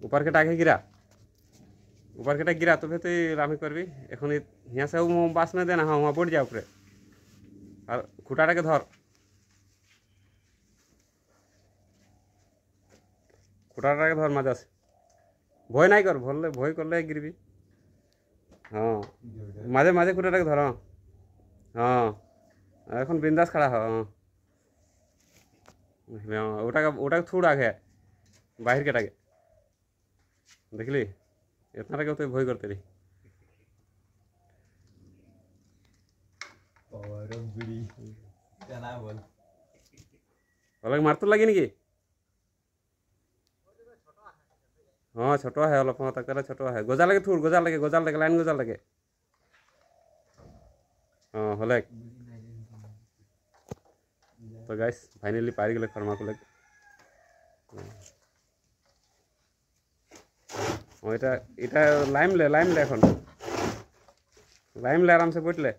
ऊपर के टाके गिरा ऊपर के टाक गिरा तबे तो रामी करबी এখন यहाँ से बास में देना हाँ वहाँ बढ़ जा ऊपरे और खुटाटाके धर खुटाटाके धर मजा से भय नहीं कर भरले भय करले गिरबी हाँ माझे माझे खुटाटाके धर हाँ हाँ এখন बिंदास खड़ा हाँ हाँ ওটাকে থুড় আগে বাহির কেটাকে দেখলি এতটাকে তো ভয় করতে রে अलग मार तो लगी नहीं हाँ छोटो है अलग तक छोटो है गोजा लगे थोड़ गोजा लगे लाइन गोजा लगे हाँ हले तो गाइस फाइनली पारी गले फर्मा को लगे এটা এটা লাইম লে এখন লাইম লে আরামসে বইটলে